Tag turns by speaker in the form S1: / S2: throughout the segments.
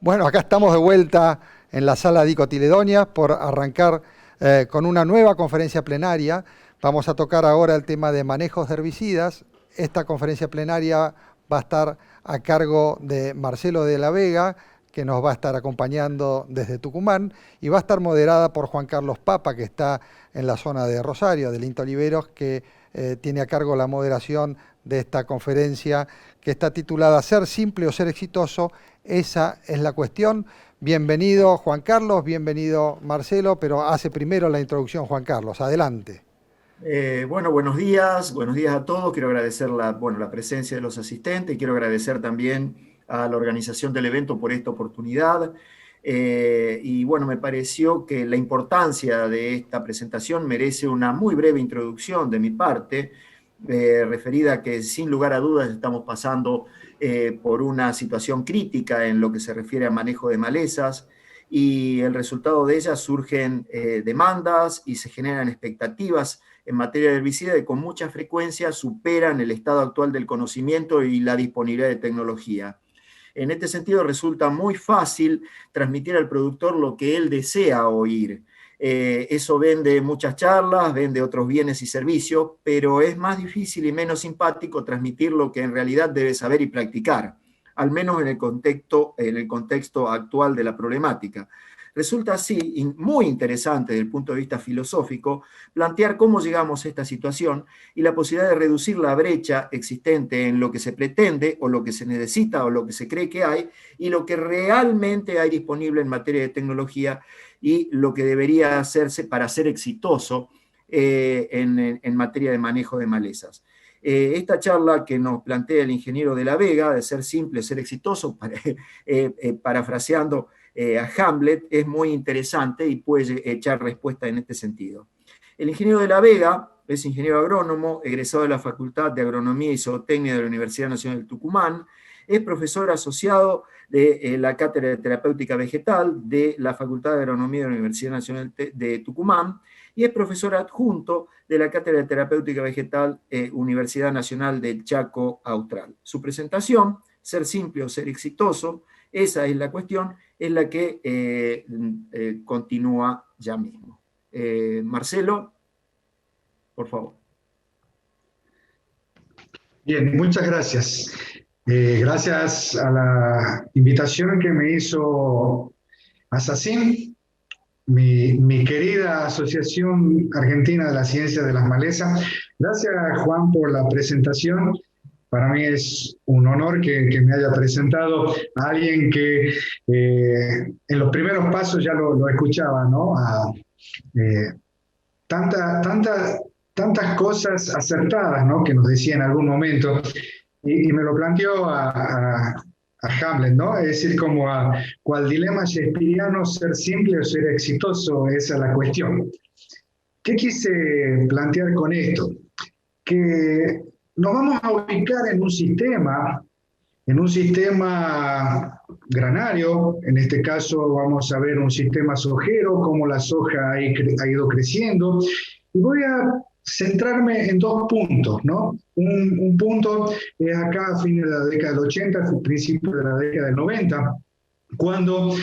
S1: Bueno, acá estamos de vuelta en la sala Dicotiledóneas por arrancar con una nueva conferencia plenaria. Vamos a tocar ahora el tema de manejos de herbicidas. Esta conferencia plenaria va a estar a cargo de Marcelo de la Vega, que nos va a estar acompañando desde Tucumán, y va a estar moderada por Juan Carlos Papa, que está en la zona de Rosario, de Linto Oliveros, que tiene a cargo la moderación de esta conferencia, que está titulada Ser simple o ser exitoso. Esa es la cuestión. Bienvenido Juan Carlos, bienvenido Marcelo, pero hace primero la introducción Juan Carlos. Adelante.
S2: Bueno, buenos días a todos. Quiero agradecer la presencia de los asistentes. Quiero agradecer también a la organización del evento por esta oportunidad. Y bueno, me pareció que la importancia de esta presentación merece una muy breve introducción de mi parte, referida a que sin lugar a dudas estamos pasando por una situación crítica en lo que se refiere a manejo de malezas, y el resultado de ellas surgen demandas y se generan expectativas en materia de herbicida que con mucha frecuencia superan el estado actual del conocimiento y la disponibilidad de tecnología. En este sentido, resulta muy fácil transmitir al productor lo que él desea oír. Eso vende muchas charlas, vende otros bienes y servicios, pero es más difícil y menos simpático transmitir lo que en realidad debe saber y practicar, al menos en el contexto actual de la problemática. Resulta así muy interesante desde el punto de vista filosófico plantear cómo llegamos a esta situación y la posibilidad de reducir la brecha existente en lo que se pretende o lo que se necesita o lo que se cree que hay y lo que realmente hay disponible en materia de tecnología y lo que debería hacerse para ser exitoso en materia de manejo de malezas. Esta charla que nos plantea el ingeniero de la Vega, de ser simple, ser exitoso, parafraseando a Hamlet, es muy interesante y puede echar respuesta en este sentido. El ingeniero de la Vega es ingeniero agrónomo, egresado de la Facultad de Agronomía y Zootecnia de la Universidad Nacional de Tucumán, es profesor asociado de la Cátedra de Terapéutica Vegetal de la Facultad de Agronomía de la Universidad Nacional de Tucumán y es profesor adjunto de la Cátedra de Terapéutica Vegetal Universidad Nacional del Chaco Austral. Su presentación, Ser simple o ser exitoso, esa es la cuestión, es la que continúa ya mismo. Marcelo, por favor.
S3: Bien, muchas gracias. Gracias a la invitación que me hizo ASACIM, mi querida Asociación Argentina de la Ciencia de las Malezas. Gracias, Juan, por la presentación. Para mí es un honor que me haya presentado a alguien que en los primeros pasos ya lo escuchaba, ¿no? Tantas cosas acertadas, ¿no? Que nos decía en algún momento, y me lo planteó a Hamlet, ¿no? Es decir, como cual dilema shakespeariano, ser simple o ser exitoso, esa es la cuestión. ¿Qué quise plantear con esto? Que nos vamos a ubicar en un sistema granario. En este caso vamos a ver un sistema sojero, cómo la soja ha ido creciendo. Y voy a centrarme en dos puntos, ¿no? Un punto es acá a fines de la década del 80, principio de la década del 90, cuando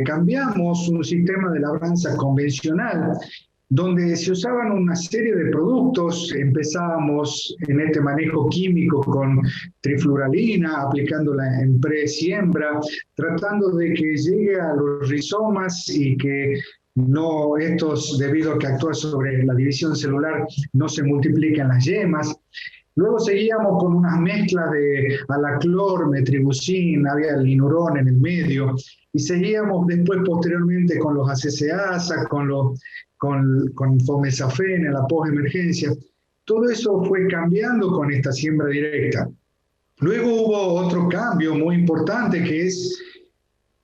S3: cambiamos un sistema de labranza convencional donde se usaban una serie de productos. Empezábamos en este manejo químico con trifluralina, aplicándola en pre-siembra, tratando de que llegue a los rizomas y que no estos, debido a que actúa sobre la división celular, no se multipliquen las yemas. Luego seguíamos con unas mezclas de alaclor, metribuzin, había el linurón en el medio, y seguíamos después posteriormente con los ACCASA, con Fomesafen en la postemergencia. Todo eso fue cambiando con esta siembra directa. Luego hubo otro cambio muy importante, que es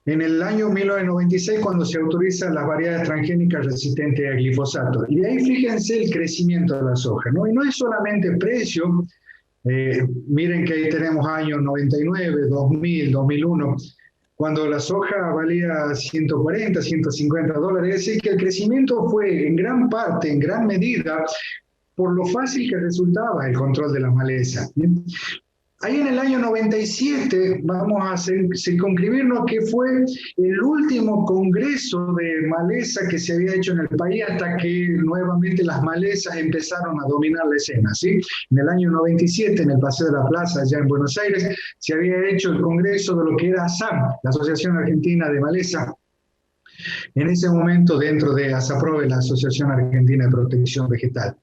S3: en el año 1996, cuando se autorizan las variedades transgénicas resistentes a glifosato. Y de ahí fíjense el crecimiento de la soja, ¿no? Y no es solamente precio. Miren que ahí tenemos años 99, 2000, 2001, cuando la soja valía 140, 150 dólares. Es decir, que el crecimiento fue en gran parte, en gran medida, por lo fácil que resultaba el control de las malezas. ahí en el año 97 vamos a circunscribirnos que fue el último congreso de maleza que se había hecho en el país hasta que nuevamente las malezas empezaron a dominar la escena, ¿sí? En el año 97, en el Paseo de la Plaza, allá en Buenos Aires, se había hecho el congreso de lo que era ASAM, la Asociación Argentina de Maleza. En ese momento, dentro de ASAPROVE, la Asociación Argentina de Protección Vegetal.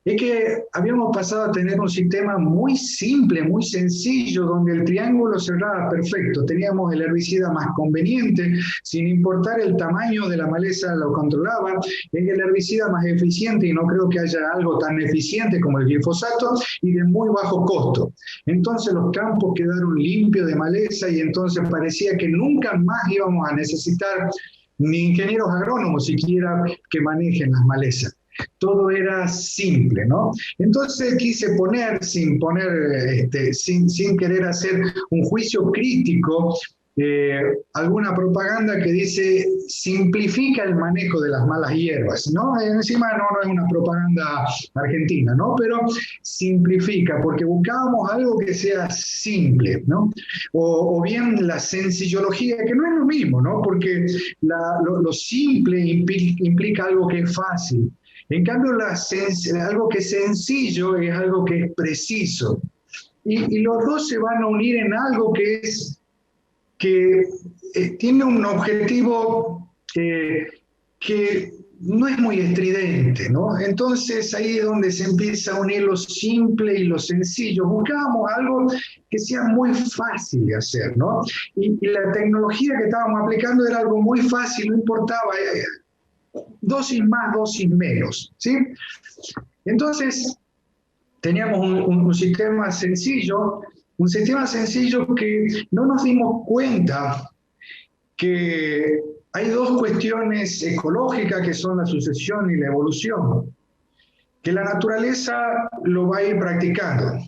S3: Es que habíamos pasado a tener un sistema muy simple, muy sencillo, donde el triángulo cerraba perfecto. Teníamos el herbicida más conveniente, sin importar el tamaño de la maleza, lo controlaba. Es el herbicida más eficiente, y no creo que haya algo tan eficiente como el glifosato, y de muy bajo costo. Entonces los campos quedaron limpios de maleza, y entonces parecía que nunca más íbamos a necesitar ni ingenieros agrónomos siquiera que manejen las malezas. Todo era simple, ¿no? Entonces quise poner, sin querer hacer un juicio crítico, alguna propaganda que dice simplifica el manejo de las malas hierbas, ¿no? Encima no es una propaganda argentina, ¿no? Pero simplifica, porque buscábamos algo que sea simple, ¿no? O bien la sencillología, que no es lo mismo, ¿no? Porque lo simple implica algo que es fácil. En cambio, algo que es sencillo es algo que es preciso. Y los dos se van a unir en algo que tiene un objetivo que no es muy estridente, ¿no? Entonces ahí es donde se empieza a unir lo simple y lo sencillo. Buscábamos algo que sea muy fácil de hacer, ¿no? Y la tecnología que estábamos aplicando era algo muy fácil, no importaba dosis más, dosis menos, ¿sí? Entonces teníamos un sistema sencillo que no nos dimos cuenta que hay dos cuestiones ecológicas que son la sucesión y la evolución, que la naturaleza lo va a ir practicando.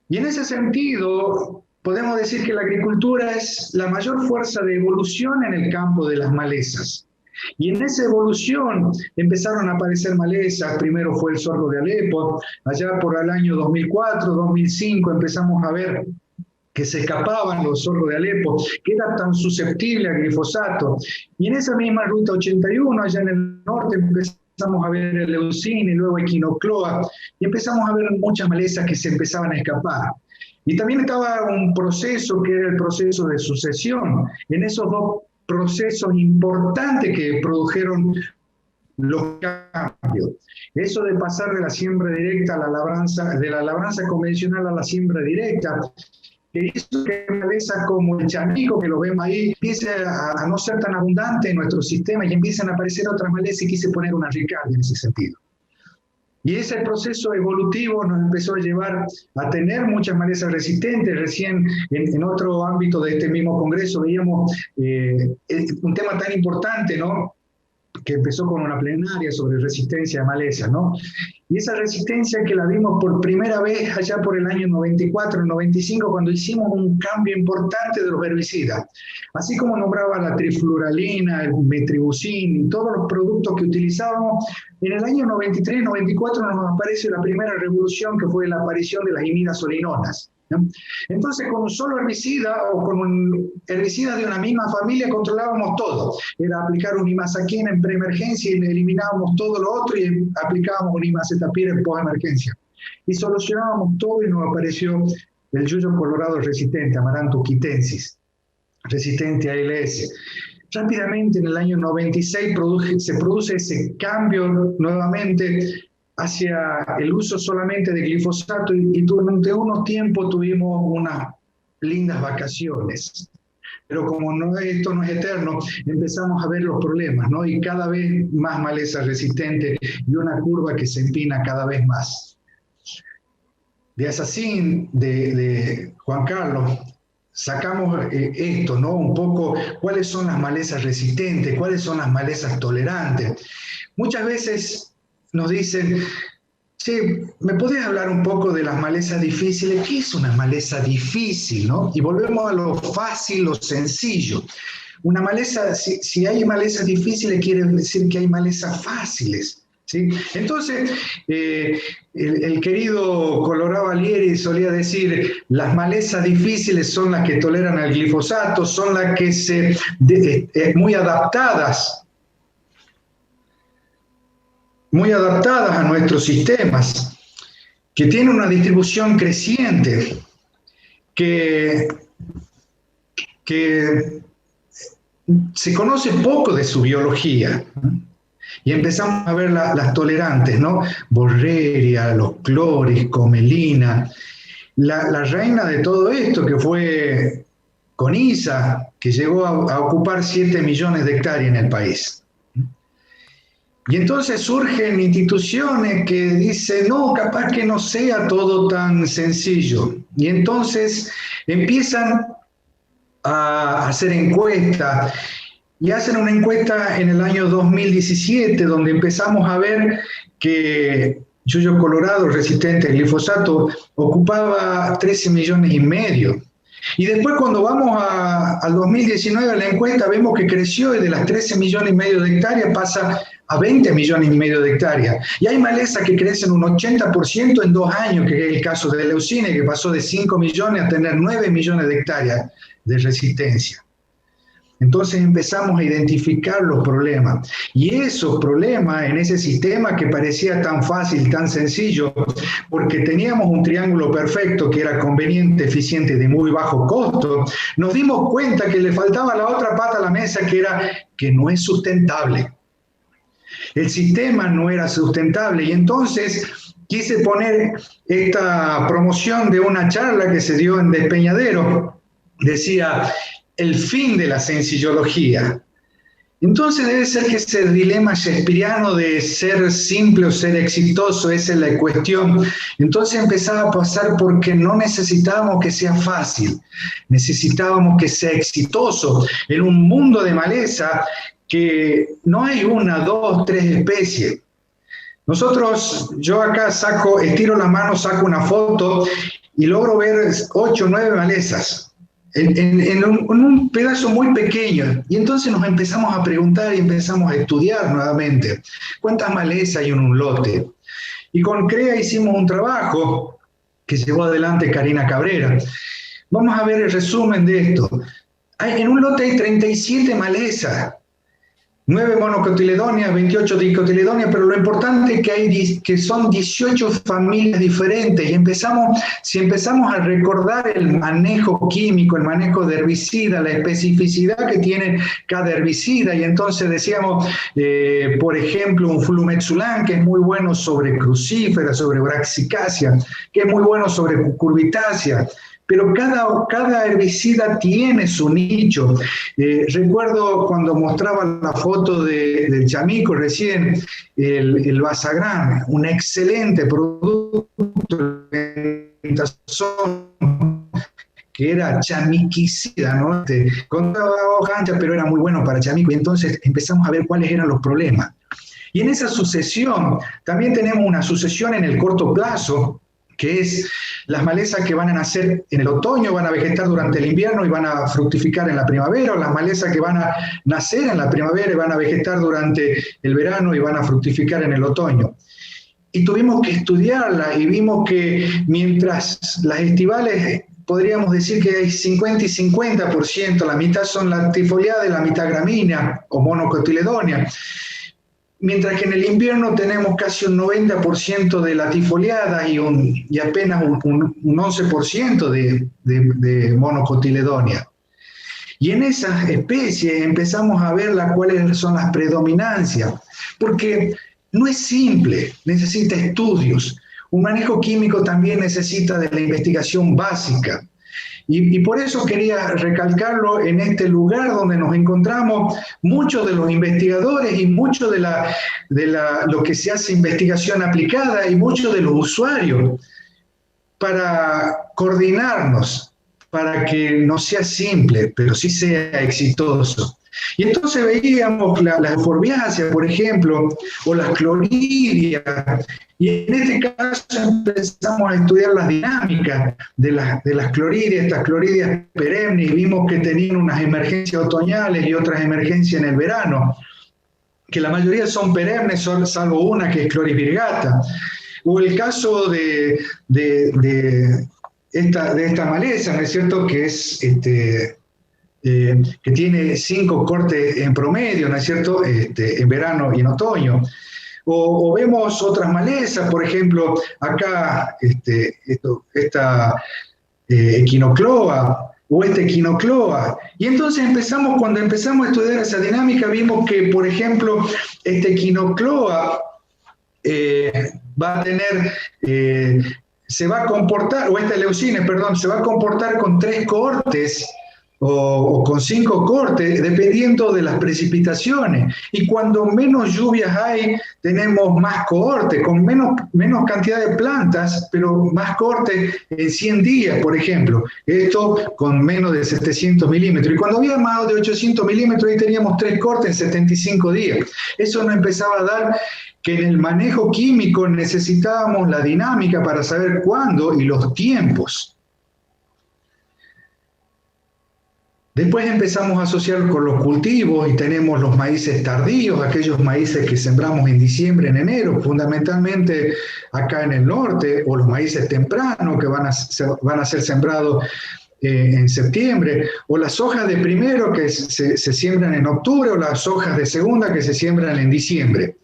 S3: Y en ese sentido, podemos decir que la agricultura es la mayor fuerza de evolución en el campo de las malezas. Y en esa evolución empezaron a aparecer malezas. Primero fue el sorgo de Alepo, allá por el año 2004, 2005 empezamos a ver que se escapaban los sorgos de Alepo, que era tan susceptible al glifosato. Y en esa misma ruta 81, allá en el norte, empezamos a ver el leucine y luego equinocloa, y empezamos a ver muchas malezas que se empezaban a escapar. Y también estaba un proceso que era el proceso de sucesión. En esos dos procesos importantes que produjeron los cambios. Eso de pasar de la siembra directa a la labranza, de la labranza convencional a la siembra directa, que hizo que malezas como el chamico, que lo vemos ahí, empiece a no ser tan abundante en nuestro sistema y empiezan a aparecer otras malezas, y quise poner una ricardia en ese sentido. Y ese proceso evolutivo nos empezó a llevar a tener muchas malezas resistentes. Recién en otro ámbito de este mismo congreso veíamos un tema tan importante, ¿no?, que empezó con una plenaria sobre resistencia de malezas, ¿no? Y esa resistencia que la vimos por primera vez allá por el año 94, 95, cuando hicimos un cambio importante de los herbicidas. Así como nombraba la trifluralina, el metribuzin y todos los productos que utilizábamos, en el año 93, 94 nos aparece la primera revolución, que fue la aparición de las imidazolinonas, ¿no? Entonces, con un solo herbicida o con un herbicida de una misma familia controlábamos todo. Era aplicar un imazaquina en preemergencia y eliminábamos todo lo otro, y aplicábamos un imacetapir en postemergencia. Y solucionábamos todo, y nos apareció el yuyo colorado resistente, Amaranthus quitensis, resistente a ALS. Rápidamente, en el año 96, se produce ese cambio nuevamente hacia el uso solamente de glifosato, y durante unos tiempos tuvimos unas lindas vacaciones. Pero como esto no es eterno, empezamos a ver los problemas, ¿no? Y cada vez más maleza resistente y una curva que se empina cada vez más. De Assassin, de Juan Carlos, sacamos esto, ¿no? Un poco, ¿cuáles son las malezas resistentes? ¿Cuáles son las malezas tolerantes? Muchas veces nos dicen, che, ¿me podés hablar un poco de las malezas difíciles? ¿Qué es una maleza difícil, no? Y volvemos a lo fácil, lo sencillo. Una maleza, si hay malezas difíciles, quiere decir que hay malezas fáciles. ¿sí? Entonces, el querido Colorado Alieri solía decir, las malezas difíciles son las que toleran el glifosato, son las que muy adaptadas a nuestros sistemas, que tienen una distribución creciente, que se conoce poco de su biología, ¿no? Y empezamos a ver las tolerantes, ¿no? Borreria, los cloris, comelina. La reina de todo esto, que fue Conisa, que llegó a ocupar 7 millones de hectáreas en el país. Y entonces surgen instituciones que dicen, no, capaz que no sea todo tan sencillo. Y entonces empiezan a hacer encuestas, y hacen una encuesta en el año 2017, donde empezamos a ver que Yuyo Colorado, resistente al glifosato, ocupaba 13 millones y medio. Y después cuando vamos al 2019 a la encuesta, vemos que creció y de las 13 millones y medio de hectáreas pasa a 20 millones y medio de hectáreas. Y hay malezas que crecen un 80% en 2 años, que es el caso de Leucine, que pasó de 5 millones a tener 9 millones de hectáreas de resistencia. Entonces empezamos a identificar los problemas. Y esos problemas en ese sistema que parecía tan fácil, tan sencillo, porque teníamos un triángulo perfecto que era conveniente, eficiente y de muy bajo costo, nos dimos cuenta que le faltaba la otra pata a la mesa, que no es sustentable. El sistema no era sustentable, y entonces quise poner esta promoción de una charla que se dio en Despeñadero. Decía, el fin de la sencillología. Entonces debe ser que ese dilema shakespeariano de ser simple o ser exitoso, esa es la cuestión. Entonces empezaba a pasar porque no necesitábamos que sea fácil, necesitábamos que sea exitoso. En un mundo de maleza que no hay 1, 2, 3 especies. Yo acá estiro la mano, saco una foto y logro ver 8 o 9 malezas. En un pedazo muy pequeño. Y entonces nos empezamos a preguntar y empezamos a estudiar nuevamente cuántas malezas hay en un lote. Y con CREA hicimos un trabajo que llevó adelante Karina Cabrera. Vamos a ver el resumen de esto. En un lote hay 37 malezas, 9 monocotiledóneas, 28 dicotiledóneas, pero lo importante es que son 18 familias diferentes. Y si empezamos a recordar el manejo químico, el manejo de herbicida, la especificidad que tiene cada herbicida, y entonces decíamos, por ejemplo, un flumetsulán, que es muy bueno sobre crucífera, sobre braxicácea, que es muy bueno sobre cucurbitácea. Pero cada herbicida tiene su nicho. Recuerdo cuando mostraba la foto del chamico recién, el Basagrán, un excelente producto que era chamiquicida, ¿no? Con hoja ancha, pero era muy bueno para chamico. Y entonces empezamos a ver cuáles eran los problemas. Y en esa sucesión, también tenemos una sucesión en el corto plazo, que es las malezas que van a nacer en el otoño, van a vegetar durante el invierno y van a fructificar en la primavera, o las malezas que van a nacer en la primavera y van a vegetar durante el verano y van a fructificar en el otoño. Y tuvimos que estudiarla y vimos que mientras las estivales podríamos decir que hay 50 y 50%, la mitad son latifoliadas y la mitad gramínea o monocotiledónea. Mientras que en el invierno tenemos casi un 90% de latifoliadas y apenas un 11% de monocotiledóneas. Y en esas especies empezamos a ver cuáles son las predominancias, porque no es simple, necesita estudios. Un manejo químico también necesita de la investigación básica. Y por eso quería recalcarlo en este lugar donde nos encontramos muchos de los investigadores y mucho de lo que se hace investigación aplicada y muchos de los usuarios, para coordinarnos, para que no sea simple, pero sí sea exitoso. Y entonces veíamos las euforbiáceas, por ejemplo, o las cloridias, y en este caso empezamos a estudiar las dinámicas de las cloridias, estas cloridias perennes, y vimos que tenían unas emergencias otoñales y otras emergencias en el verano. que la mayoría son perennes, salvo una que es Chloris virgata. O el caso de esta maleza, ¿no es cierto?, que es que tiene 5 cortes en promedio, ¿no es cierto?, en verano y en otoño. O vemos otras malezas, por ejemplo, acá esta Echinocloa o Echinocloa. Y entonces cuando empezamos a estudiar esa dinámica, vimos que, por ejemplo, Echinocloa va a tener, se va a comportar, o esta leucine, perdón, se va a comportar con 3 cortes o con 5 cortes, dependiendo de las precipitaciones. Y cuando menos lluvias hay, tenemos más cohortes, con menos cantidad de plantas, pero más cortes en 100 días, por ejemplo. Esto con menos de 700 milímetros. Y cuando había más de 800 milímetros, ahí teníamos 3 cortes en 75 días. Eso nos empezaba a dar que en el manejo químico necesitábamos la dinámica para saber cuándo y los tiempos. Después empezamos a asociar con los cultivos y tenemos los maíces tardíos, aquellos maíces que sembramos en diciembre, en enero, fundamentalmente acá en el norte, o los maíces tempranos que van a ser sembrados en septiembre, o las hojas de primero que se siembran en octubre, o las hojas de segunda que se siembran en diciembre.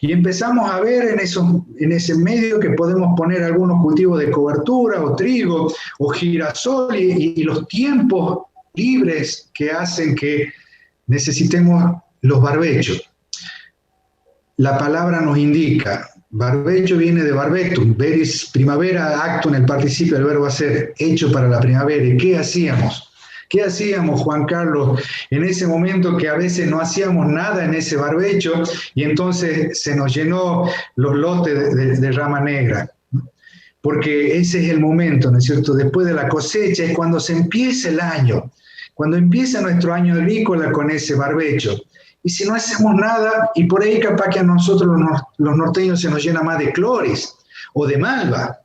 S3: Y empezamos a ver en ese medio que podemos poner algunos cultivos de cobertura, o trigo, o girasol, y los tiempos libres que hacen que necesitemos los barbechos. La palabra nos indica, barbecho viene de barbectum, veris primavera, acto en el participio del verbo hacer, hecho para la primavera. ¿Y qué hacíamos? ¿Qué hacíamos, Juan Carlos, en ese momento que a veces no hacíamos nada en ese barbecho y entonces se nos llenó los lotes de rama negra? Porque ese es el momento, ¿no es cierto? Después de la cosecha es cuando se empieza el año, cuando empieza nuestro año agrícola con ese barbecho. Y si no hacemos nada, y por ahí capaz que a nosotros los norteños se nos llena más de cloris o de malva.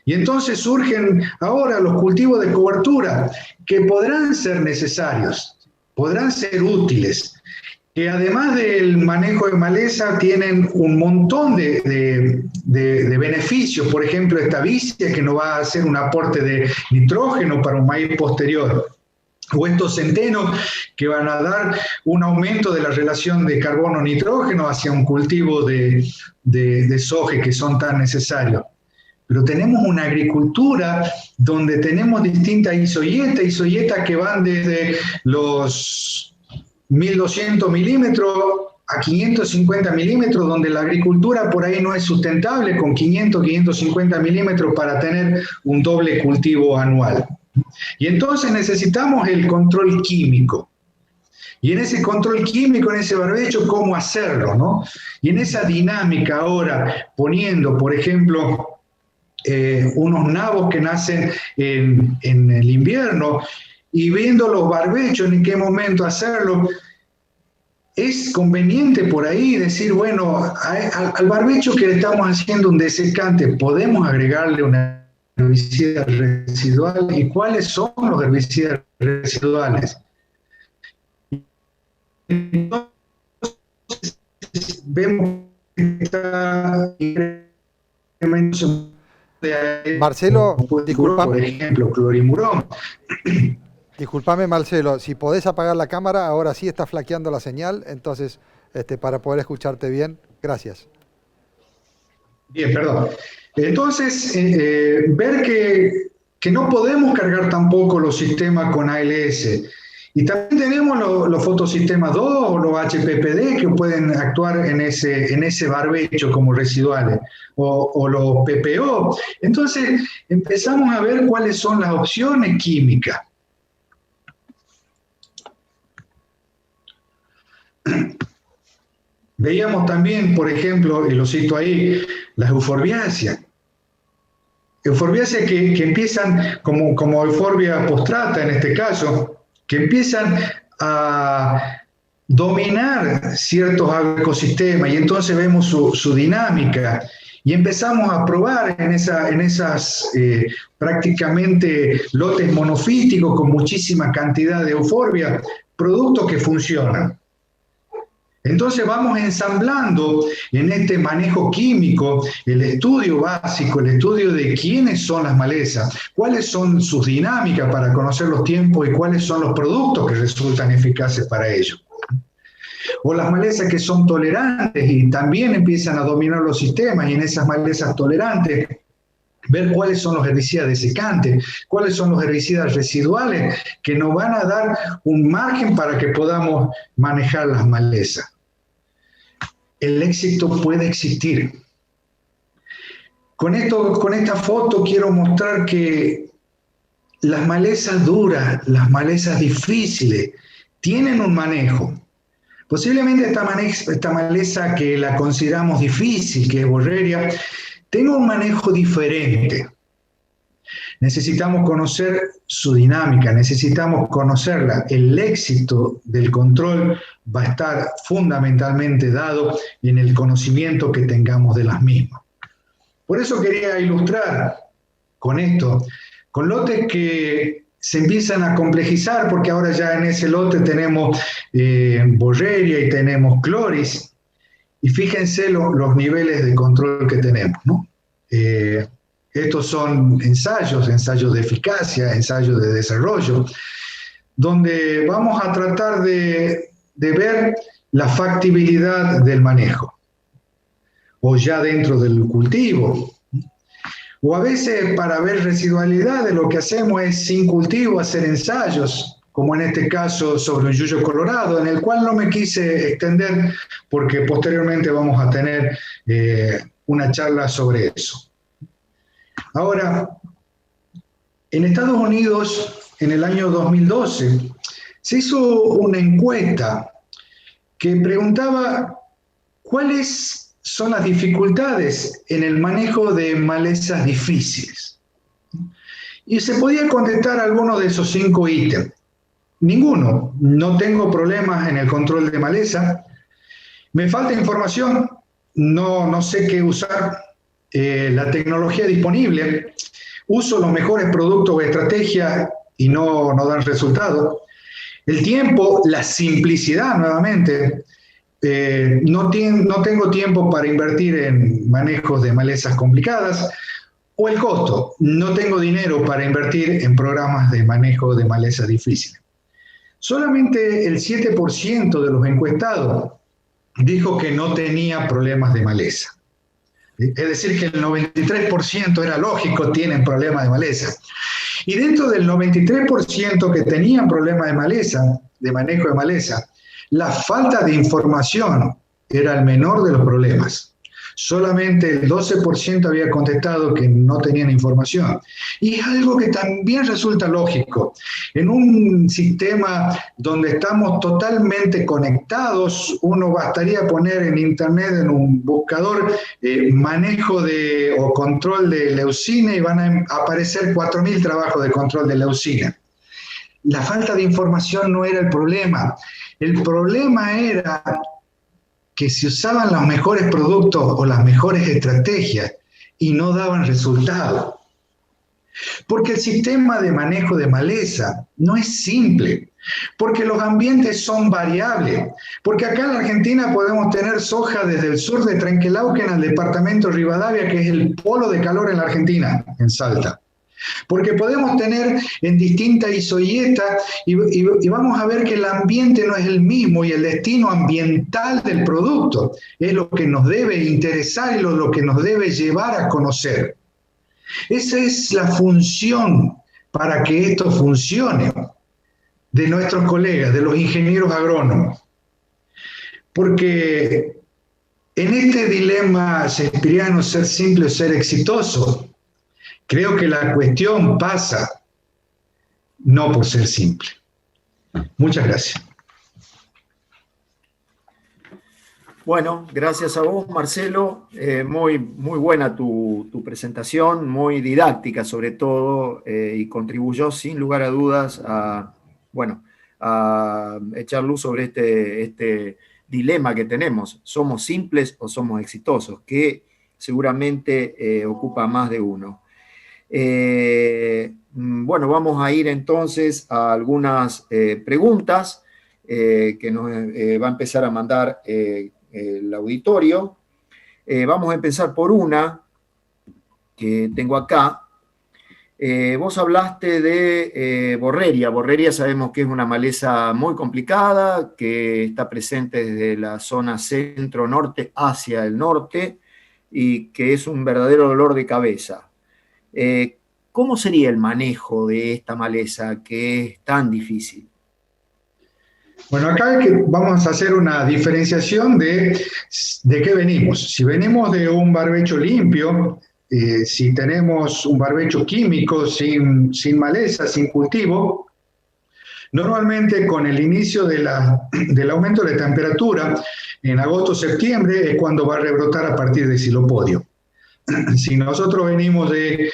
S3: Y entonces surgen ahora los cultivos de cobertura que podrán ser necesarios, podrán ser útiles, que además del manejo de maleza tienen un montón de beneficios. Por ejemplo, esta vicia que nos va a hacer un aporte de nitrógeno para un maíz posterior. O estos centenos que van a dar un aumento de la relación de carbono-nitrógeno hacia un cultivo de soja que son tan necesarios. Pero tenemos una agricultura donde tenemos distintas isoyetas que van desde los 1200 milímetros a 550 milímetros, donde la agricultura por ahí no es sustentable con 550 milímetros para tener un doble cultivo anual. Y entonces necesitamos el control químico. Y en ese control químico, en ese barbecho, ¿cómo hacerlo, no? Y en esa dinámica ahora, poniendo, por ejemplo, unos nabos que nacen en el invierno y viendo los barbechos en qué momento hacerlo, es conveniente por ahí decir, bueno, al barbecho que le estamos haciendo un desecante, podemos agregarle una herbicida residual. ¿Y cuáles son los herbicidas residuales? Entonces, vemos que está
S1: Marcelo, disculpame.
S3: Por ejemplo, clorimurón.
S1: Disculpame, Marcelo, si podés apagar la cámara, ahora sí está flaqueando la señal, entonces, para poder escucharte bien, gracias.
S3: Bien, perdón. Entonces, ver que no podemos cargar tampoco los sistemas con ALS. Y también tenemos los fotosistemas 2 o los HPPD que pueden actuar en ese barbecho como residuales, o los PPO. Entonces, empezamos a ver cuáles son las opciones químicas. Veíamos también, por ejemplo, y lo cito ahí, las euforbiáceas. Euforbiáceas que empiezan como Euphorbia postrata en este caso, que empiezan a dominar ciertos ecosistemas y entonces vemos su dinámica y empezamos a probar en esas prácticamente lotes monofíticos con muchísima cantidad de euforbia, productos que funcionan. Entonces vamos ensamblando en este manejo químico el estudio básico, el estudio de quiénes son las malezas, cuáles son sus dinámicas para conocer los tiempos y cuáles son los productos que resultan eficaces para ello. O las malezas que son tolerantes y también empiezan a dominar los sistemas, y en esas malezas tolerantes ver cuáles son los herbicidas desecantes, cuáles son los herbicidas residuales que nos van a dar un margen para que podamos manejar las malezas. El éxito puede existir. Con esta foto quiero mostrar que las malezas duras, las malezas difíciles, tienen un manejo. Posiblemente esta maleza que la consideramos difícil, que es borreria, tenga un manejo diferente. Necesitamos conocer su dinámica, necesitamos conocerla. El éxito del control va a estar fundamentalmente dado en el conocimiento que tengamos de las mismas. Por eso quería ilustrar con esto, con lotes que se empiezan a complejizar, porque ahora ya en ese lote tenemos borreria y tenemos cloris, y fíjense los niveles de control que tenemos, ¿no? Estos son ensayos de eficacia, ensayos de desarrollo, donde vamos a tratar de ver la factibilidad del manejo, o ya dentro del cultivo. O a veces para ver residualidades lo que hacemos es sin cultivo hacer ensayos, como en este caso sobre un yuyo colorado, en el cual no me quise extender porque posteriormente vamos a tener una charla sobre eso. Ahora, en Estados Unidos, en el año 2012, se hizo una encuesta que preguntaba cuáles son las dificultades en el manejo de malezas difíciles. Y se podía contestar alguno de esos 5 ítems. Ninguno. No tengo problemas en el control de maleza. Me falta información. No sé qué usar. La tecnología disponible. Uso los mejores productos o estrategias y no dan resultado. El tiempo, la simplicidad nuevamente. No tengo tiempo para invertir en manejos de malezas complicadas, o el costo, no tengo dinero para invertir en programas de manejo de malezas difíciles. Solamente el 7% de los encuestados dijo que no tenía problemas de maleza. Es decir, que el 93% era lógico, tienen problemas de maleza. Y dentro del 93% que tenían problemas de maleza, de manejo de maleza, la falta de información era el menor de los problemas. Solamente el 12% había contestado que no tenían información. Y es algo que también resulta lógico. En un sistema donde estamos totalmente conectados, uno bastaría poner en internet, en un buscador, manejo o control de leucina y van a aparecer 4.000 trabajos de control de leucina. La falta de información no era el problema. El problema era que se usaban los mejores productos o las mejores estrategias y no daban resultado. Porque el sistema de manejo de maleza no es simple, porque los ambientes son variables, porque acá en la Argentina podemos tener soja desde el sur de Trenquelauquen al departamento de Rivadavia, que es el polo de calor en la Argentina, en Salta. Porque podemos tener en distintas isoietas y vamos a ver que el ambiente no es el mismo y el destino ambiental del producto es lo que nos debe interesar y lo que nos debe llevar a conocer. Esa es la función para que esto funcione de nuestros colegas, de los ingenieros agrónomos. Porque en este dilema shakespeariano, ser simple o ser exitoso, creo que la cuestión pasa no por ser simple. Muchas gracias.
S2: Bueno, gracias a vos, Marcelo. Muy buena tu presentación, muy didáctica sobre todo, y contribuyó sin lugar a dudas a echar luz sobre este dilema que tenemos. ¿Somos simples o somos exitosos? Que seguramente ocupa a más de uno. Bueno, vamos a ir entonces a algunas preguntas. que nos va a empezar a mandar el auditorio. Vamos a empezar por una que tengo acá. Vos hablaste de borreria. Borreria sabemos que es una maleza muy complicada, que está presente desde la zona centro-norte hacia el norte y que es un verdadero dolor de cabeza. ¿Cómo sería el manejo de esta maleza que es tan difícil?
S3: Bueno, acá vamos a hacer una diferenciación de qué venimos. Si venimos de un barbecho limpio, si tenemos un barbecho químico sin maleza, sin cultivo, normalmente con el inicio del aumento de temperatura, en agosto-septiembre es cuando va a rebrotar a partir de xilopodium. Si nosotros venimos de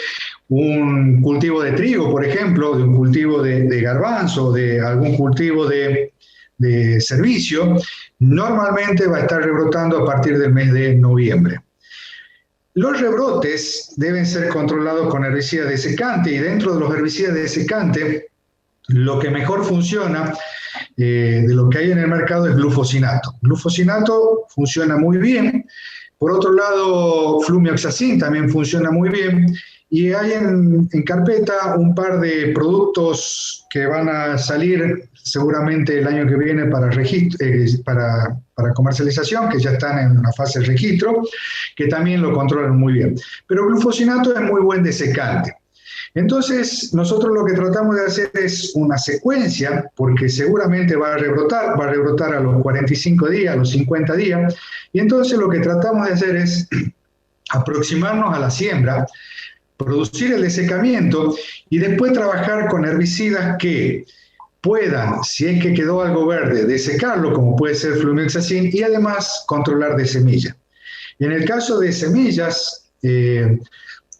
S3: un cultivo de trigo, por ejemplo, de un cultivo de garbanzo, de algún cultivo de servicio, normalmente va a estar rebrotando a partir del mes de noviembre. Los rebrotes deben ser controlados con herbicida desecante y dentro de los herbicidas desecante, lo que mejor funciona de lo que hay en el mercado es glufosinato. Glufosinato funciona muy bien. Por otro lado, flumioxacin también funciona muy bien. Y hay en carpeta un par de productos que van a salir seguramente el año que viene para comercialización, que ya están en una fase de registro, que también lo controlan muy bien. Pero glufosinato es muy buen desecante. Entonces, nosotros lo que tratamos de hacer es una secuencia, porque seguramente va a rebrotar a los 45 días, a los 50 días, y entonces lo que tratamos de hacer es aproximarnos a la siembra, producir el desecamiento y después trabajar con herbicidas que puedan, si es que quedó algo verde, desecarlo, como puede ser flumioxacin, y además controlar de semilla. En el caso de semillas,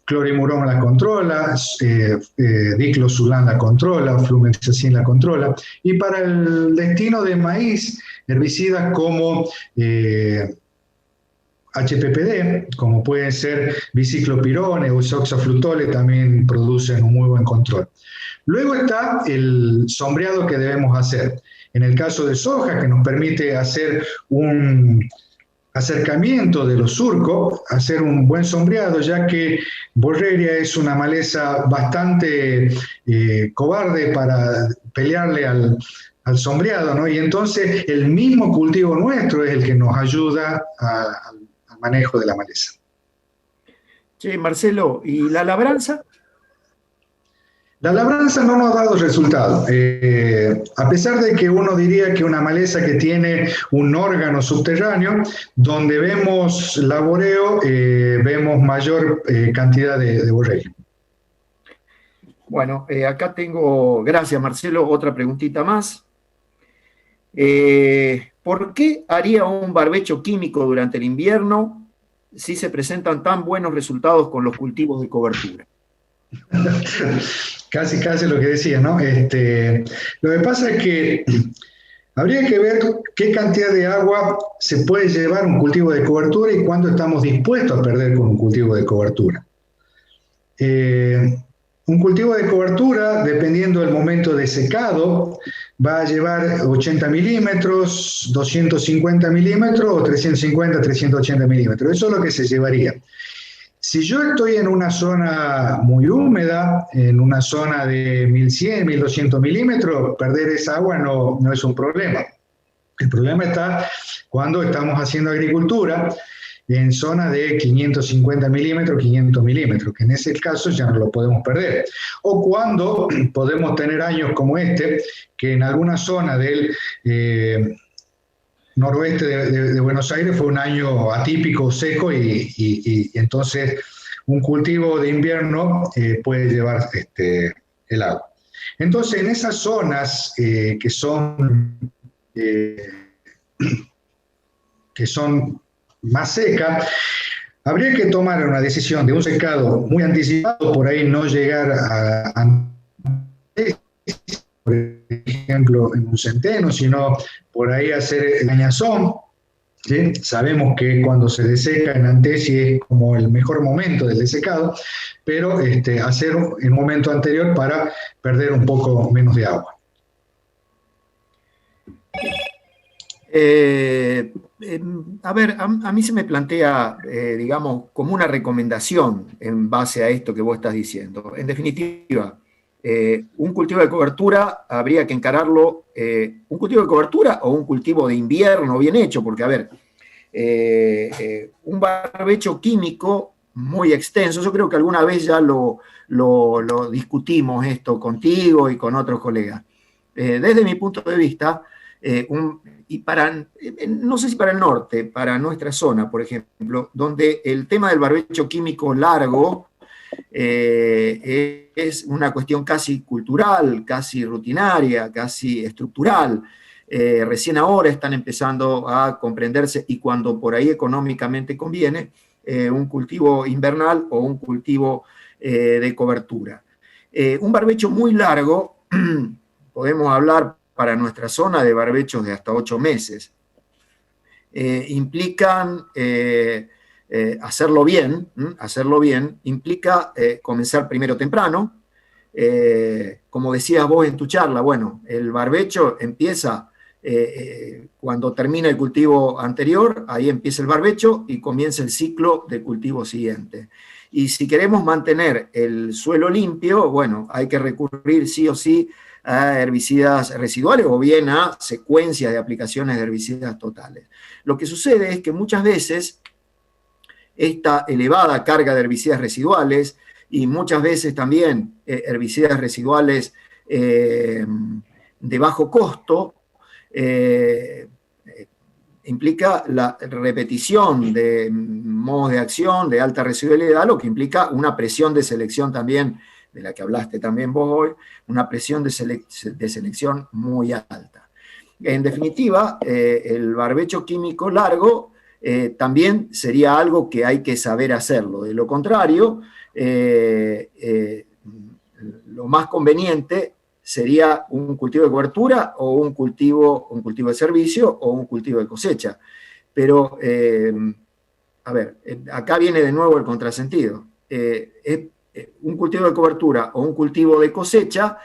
S3: clorimurón la controla, diclosulan la controla, flumioxacin la controla, y para el destino de maíz, herbicidas como HPPD, como pueden ser biciclopirone o isoxaflutole, también producen un muy buen control. Luego está el sombreado que debemos hacer. En el caso de soja, que nos permite hacer un acercamiento de los surcos, hacer un buen sombreado, ya que borreria es una maleza bastante cobarde para pelearle al sombreado, ¿no? Y entonces el mismo cultivo nuestro es el que nos ayuda al manejo de la maleza.
S2: Sí, Marcelo, ¿y la labranza?
S3: La labranza no nos ha dado resultado. A pesar de que uno diría que una maleza que tiene un órgano subterráneo, donde vemos laboreo, vemos mayor cantidad de borregia.
S2: Bueno, acá tengo, gracias Marcelo, otra preguntita más. ¿Por qué haría un barbecho químico durante el invierno si se presentan tan buenos resultados con los cultivos de cobertura?
S3: Casi lo que decía, ¿no? Lo que pasa es que habría que ver qué cantidad de agua se puede llevar un cultivo de cobertura y cuánto estamos dispuestos a perder con un cultivo de cobertura. Un cultivo de cobertura, dependiendo del momento de secado, va a llevar 80 milímetros, 250 milímetros o 350, 380 milímetros. Eso es lo que se llevaría. Si yo estoy en una zona muy húmeda, en una zona de 1100, 1200 milímetros, perder esa agua no es un problema. El problema está cuando estamos haciendo agricultura en zona de 550 milímetros, 500 milímetros, que en ese caso ya no lo podemos perder. O cuando podemos tener años como este, que en alguna zona del noroeste de Buenos Aires fue un año atípico, seco, y entonces un cultivo de invierno puede llevar el agua. Entonces, en esas zonas que son más secas, habría que tomar una decisión de un secado muy anticipado, por ahí no llegar a por ejemplo, en un centeno, sino por ahí hacer el añazón. ¿Sí? Sabemos que cuando se deseca en antesi es como el mejor momento del desecado, pero hacer en un momento anterior para perder un poco menos de agua.
S2: A ver, a mí se me plantea, digamos, como una recomendación en base a esto que vos estás diciendo. En definitiva, un cultivo de cobertura habría que encararlo, un cultivo de cobertura o un cultivo de invierno bien hecho, porque, a ver, un barbecho químico muy extenso, yo creo que alguna vez ya lo discutimos esto contigo y con otros colegas. Desde mi punto de vista, no sé si para el norte, para nuestra zona, por ejemplo, donde el tema del barbecho químico largo es una cuestión casi cultural, casi rutinaria, casi estructural. Recién ahora están empezando a comprenderse, y cuando por ahí económicamente conviene, un cultivo invernal o un cultivo de cobertura. Un barbecho muy largo, podemos hablar para nuestra zona de barbechos de hasta 8 meses. Implican hacerlo bien, implica comenzar primero temprano. Como decías vos en tu charla, bueno, el barbecho empieza cuando termina el cultivo anterior, ahí empieza el barbecho y comienza el ciclo del cultivo siguiente. Y si queremos mantener el suelo limpio, bueno, hay que recurrir sí o sí a herbicidas residuales o bien a secuencias de aplicaciones de herbicidas totales. Lo que sucede es que muchas veces esta elevada carga de herbicidas residuales y muchas veces también herbicidas residuales de bajo costo implica la repetición de modos de acción de alta residualidad, lo que implica una presión de selección también, de la que hablaste también vos hoy, una presión de selección muy alta. En definitiva, el barbecho químico largo también sería algo que hay que saber hacerlo. De lo contrario, lo más conveniente sería un cultivo de cobertura o un cultivo de servicio o un cultivo de cosecha. Pero, a ver, acá viene de nuevo el contrasentido. Un cultivo de cobertura o un cultivo de cosecha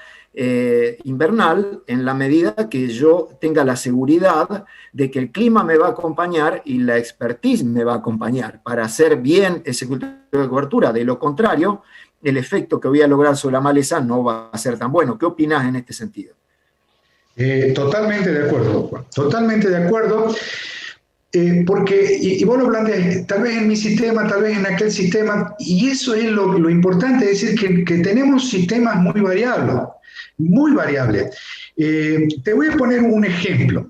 S2: invernal, en la medida que yo tenga la seguridad de que el clima me va a acompañar y la expertise me va a acompañar para hacer bien ese cultivo de cobertura. De lo contrario, el efecto que voy a lograr sobre la maleza no va a ser tan bueno. ¿Qué opinás en este sentido?
S3: Totalmente de acuerdo, Juan, totalmente de acuerdo. Porque, y vos lo planteás, tal vez en mi sistema, tal vez en aquel sistema, y eso es lo importante, es decir, que tenemos sistemas muy variables, muy variables. Te voy a poner un ejemplo.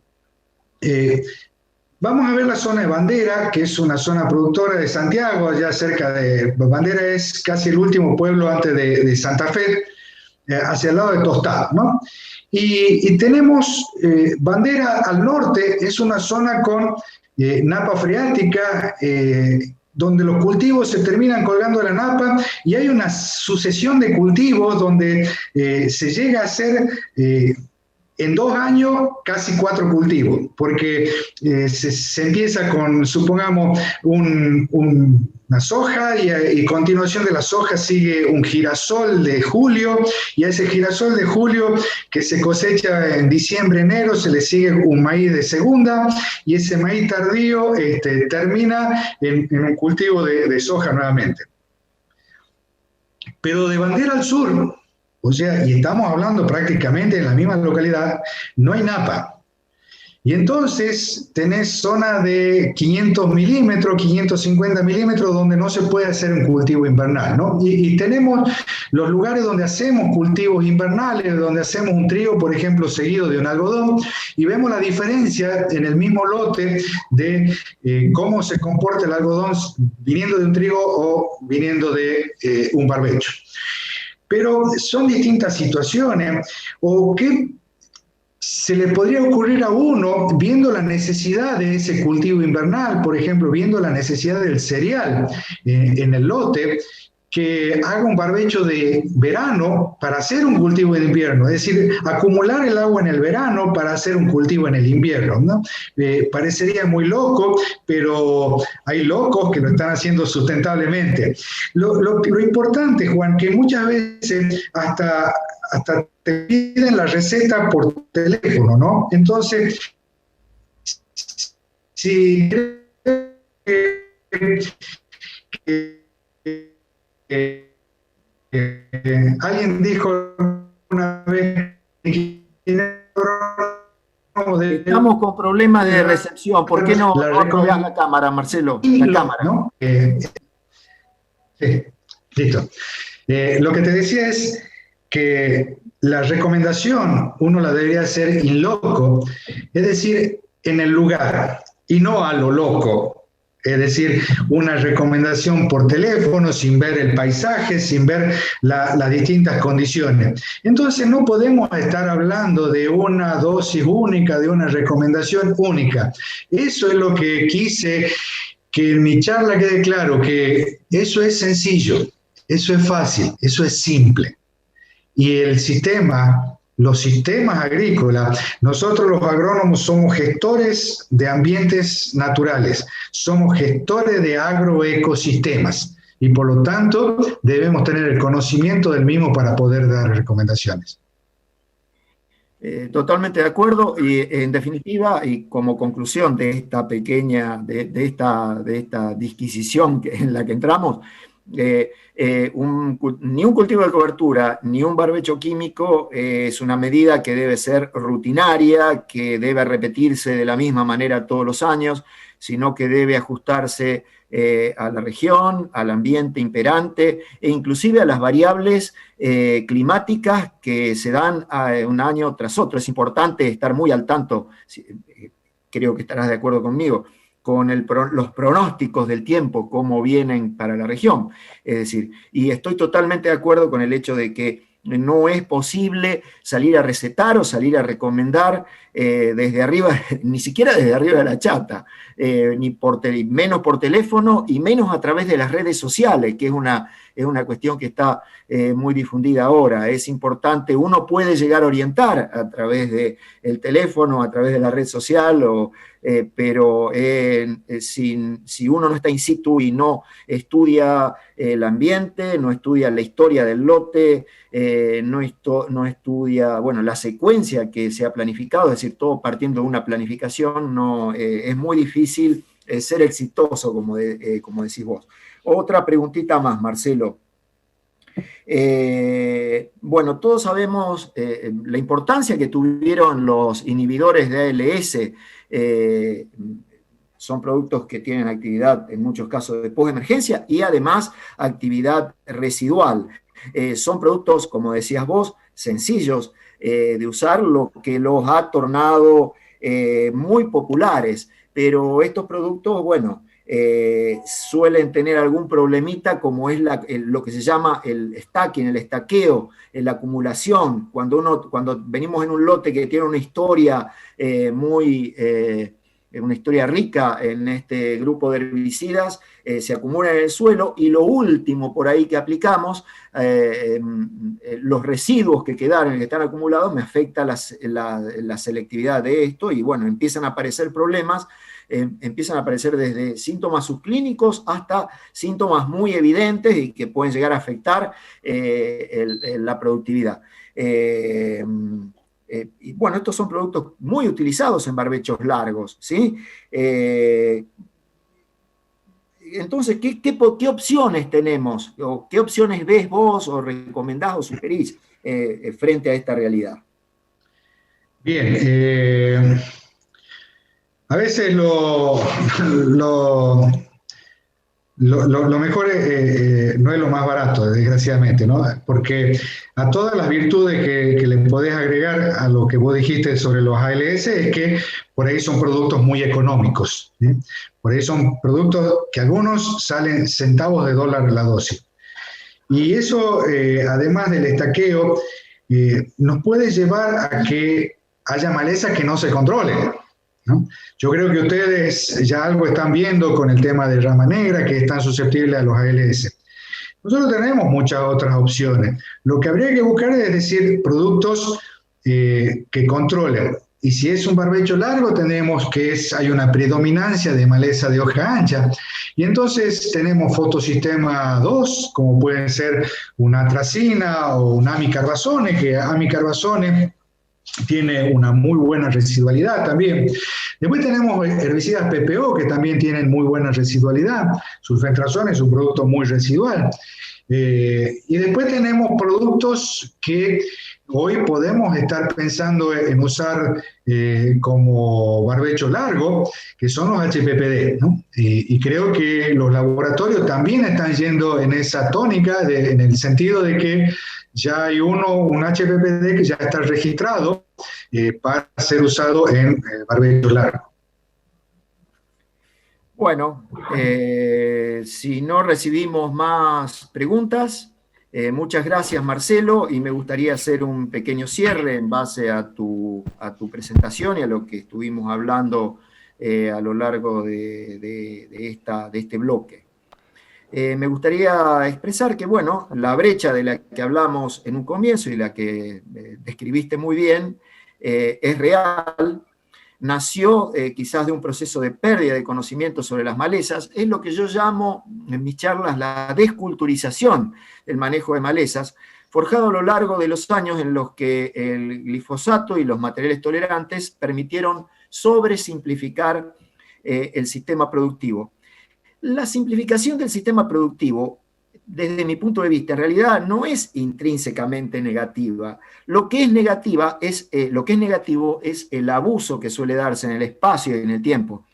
S3: Vamos a ver la zona de Bandera, que es una zona productora de Santiago, allá cerca de Bandera, es casi el último pueblo antes de Santa Fe, hacia el lado de Tostado, ¿no? Y tenemos Bandera al norte, es una zona con napa freática, donde los cultivos se terminan colgando de la napa y hay una sucesión de cultivos donde se llega a hacer en 2 años casi 4 cultivos, porque se empieza con, supongamos, una soja y continuación de la soja sigue un girasol de julio, y a ese girasol de julio que se cosecha en diciembre, enero, se le sigue un maíz de segunda, y ese maíz tardío termina en un cultivo de soja nuevamente. Pero de Bandera al sur, o sea, y estamos hablando prácticamente en la misma localidad, no hay napa. Y entonces tenés zona de 500 milímetros, 550 milímetros, donde no se puede hacer un cultivo invernal, ¿no? Y tenemos los lugares donde hacemos cultivos invernales, donde hacemos un trigo, por ejemplo, seguido de un algodón, y vemos la diferencia en el mismo lote de cómo se comporta el algodón viniendo de un trigo o viniendo de un barbecho. Pero son distintas situaciones, o qué se le podría ocurrir a uno viendo la necesidad de ese cultivo invernal, por ejemplo, viendo la necesidad del cereal en el lote, que haga un barbecho de verano para hacer un cultivo de invierno, es decir, acumular el agua en el verano para hacer un cultivo en el invierno, ¿no? Parecería muy loco, pero hay locos que lo están haciendo sustentablemente. Lo importante, Juan, que muchas veces hasta te piden la receta por teléfono, ¿no? Entonces, si alguien dijo una vez que
S2: estamos con problemas de recepción. ¿Por qué no apagas la cámara, Marcelo? La cámara.
S3: ¿No? Sí, listo. Lo que te decía es que la recomendación uno la debería hacer in loco, es decir, en el lugar y no a lo loco. Es decir, una recomendación por teléfono sin ver el paisaje, sin ver las distintas condiciones. Entonces no podemos estar hablando de una dosis única, de una recomendación única. Eso es lo que quise que en mi charla quede claro, que eso es sencillo, eso es fácil, eso es simple. Y el sistema, los sistemas agrícolas, nosotros los agrónomos somos gestores de ambientes naturales, somos gestores de agroecosistemas y por lo tanto debemos tener el conocimiento del mismo para poder dar recomendaciones.
S2: Totalmente de acuerdo y en definitiva y como conclusión de esta pequeña, de esta disquisición en la que entramos, ni un cultivo de cobertura ni un barbecho químico es una medida que debe ser rutinaria, que debe repetirse de la misma manera todos los años, sino que debe ajustarse a la región, al ambiente imperante e inclusive a las variables climáticas que se dan un año tras otro. Es importante estar muy al tanto, creo que estarás de acuerdo conmigo, con los pronósticos del tiempo, cómo vienen para la región. Es decir, y estoy totalmente de acuerdo con el hecho de que no es posible salir a recetar o salir a recomendar desde arriba, ni siquiera desde arriba de la chata, menos por teléfono y menos a través de las redes sociales, que es una cuestión que está muy difundida ahora. Es importante, uno puede llegar a orientar a través del teléfono, a través de la red social, pero si uno no está in situ y no estudia el ambiente, no estudia la historia del lote, no estudia, bueno, la secuencia que se ha planificado, es decir, todo partiendo de una planificación, es muy difícil ser exitoso, como decís vos. Otra preguntita más, Marcelo. Bueno, todos sabemos la importancia que tuvieron los inhibidores de ALS. Son productos que tienen actividad en muchos casos de postemergencia y además actividad residual. Son productos, como decías vos, sencillos de usar, lo que los ha tornado muy populares, pero estos productos, bueno, suelen tener algún problemita como es lo que se llama el stacking, el estaqueo, la acumulación. Cuando venimos en un lote que tiene una historia una historia rica en este grupo de herbicidas, se acumula en el suelo y lo último por ahí que aplicamos, los residuos que quedaron, que están acumulados, me afecta la selectividad de esto y bueno, empiezan a aparecer problemas. Empiezan a aparecer desde síntomas subclínicos hasta síntomas muy evidentes y que pueden llegar a afectar la productividad. Y bueno, estos son productos muy utilizados en barbechos largos, ¿sí? Entonces, ¿qué opciones tenemos? ¿O qué opciones ves vos o recomendás o sugerís frente a esta realidad?
S3: Bien, a veces lo mejor no es lo más barato, desgraciadamente, ¿no? Porque a todas las virtudes que le podés agregar a lo que vos dijiste sobre los ALS es que por ahí son productos muy económicos, ¿sí? Por ahí son productos que algunos salen centavos de dólar la dosis. Y eso, además del estaqueo, nos puede llevar a que haya maleza que no se controle, ¿no? Yo creo que ustedes ya algo están viendo con el tema de rama negra, que están susceptibles a los ALS. Nosotros tenemos muchas otras opciones. Lo que habría que buscar es decir, productos que controlen. Y si es un barbecho largo, tenemos hay una predominancia de maleza de hoja ancha. Y entonces tenemos fotosistema 2, como pueden ser una atracina o un amicarbazone, que amicarbazone tiene una muy buena residualidad también. Después tenemos herbicidas PPO que también tienen muy buena residualidad. Sulfentrazón es un producto muy residual. Y después tenemos productos que hoy podemos estar pensando en usar como barbecho largo, que son los HPPD, ¿no? Y creo que los laboratorios también están yendo en esa tónica, en el sentido de que ya hay un HPPD que ya está registrado para ser usado en barbecho largo.
S2: Bueno, si no recibimos más preguntas, muchas gracias, Marcelo, y me gustaría hacer un pequeño cierre en base a tu presentación y a lo que estuvimos hablando a lo largo de este bloque. Me gustaría expresar que, bueno, la brecha de la que hablamos en un comienzo y la que describiste muy bien es real. Nació quizás de un proceso de pérdida de conocimiento sobre las malezas, es lo que yo llamo en mis charlas la desculturización del manejo de malezas, forjado a lo largo de los años en los que el glifosato y los materiales tolerantes permitieron sobresimplificar el sistema productivo. La simplificación del sistema productivo, desde mi punto de vista, en realidad no es intrínsecamente negativa. Lo que es negativo es el abuso que suele darse en el espacio y en el tiempo.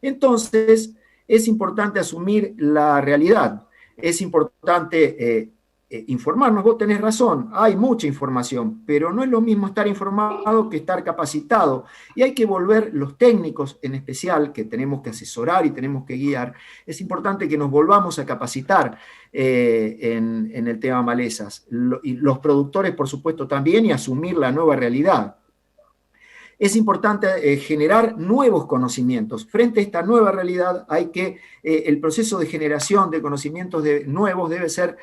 S2: Entonces, es importante asumir la realidad. Es importante informarnos. Vos tenés razón, hay mucha información, pero no es lo mismo estar informado que estar capacitado. Y hay que volver, los técnicos en especial, que tenemos que asesorar y tenemos que guiar, es importante que nos volvamos a capacitar en el tema malezas. Y los productores, por supuesto, también, y asumir la nueva realidad. Es importante generar nuevos conocimientos. Frente a esta nueva realidad, el proceso de generación de conocimientos nuevos debe ser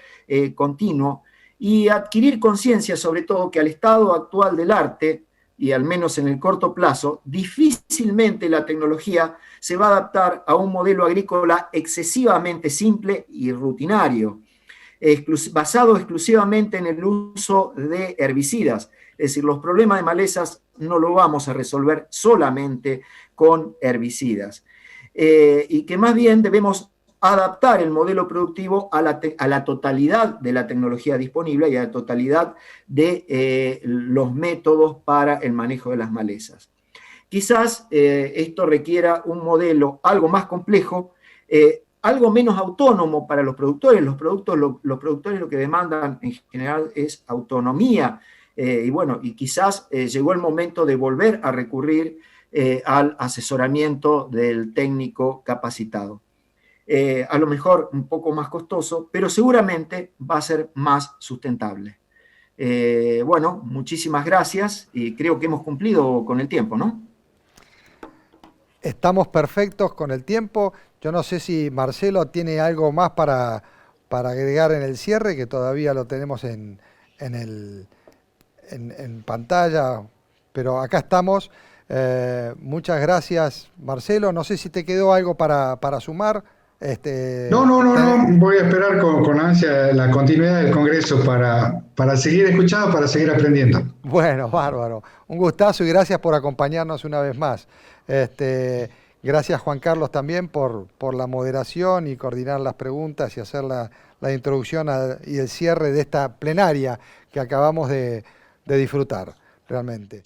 S2: continuo y adquirir conciencia, sobre todo, que al estado actual del arte, y al menos en el corto plazo, difícilmente la tecnología se va a adaptar a un modelo agrícola excesivamente simple y rutinario, basado exclusivamente en el uso de herbicidas. Es decir, los problemas de malezas no lo vamos a resolver solamente con herbicidas. Y que más bien debemos adaptar el modelo productivo a la totalidad de la tecnología disponible y a la totalidad de los métodos para el manejo de las malezas. Quizás esto requiera un modelo algo más complejo, algo menos autónomo para los productores. Los productores lo que demandan en general es autonomía. Y quizás llegó el momento de volver a recurrir al asesoramiento del técnico capacitado. A lo mejor un poco más costoso, pero seguramente va a ser más sustentable. Muchísimas gracias y creo que hemos cumplido con el tiempo, ¿no?
S1: Estamos perfectos con el tiempo. Yo no sé si Marcelo tiene algo más para agregar en el cierre, que todavía lo tenemos en pantalla, pero acá estamos. Muchas gracias, Marcelo. No sé si te quedó algo para sumar.
S3: No. Voy a esperar con ansia la continuidad del Congreso para seguir escuchando, para seguir aprendiendo.
S1: Bueno, bárbaro. Un gustazo y gracias por acompañarnos una vez más. Gracias, Juan Carlos, también por la moderación y coordinar las preguntas y hacer la introducción y el cierre de esta plenaria que acabamos de disfrutar, realmente.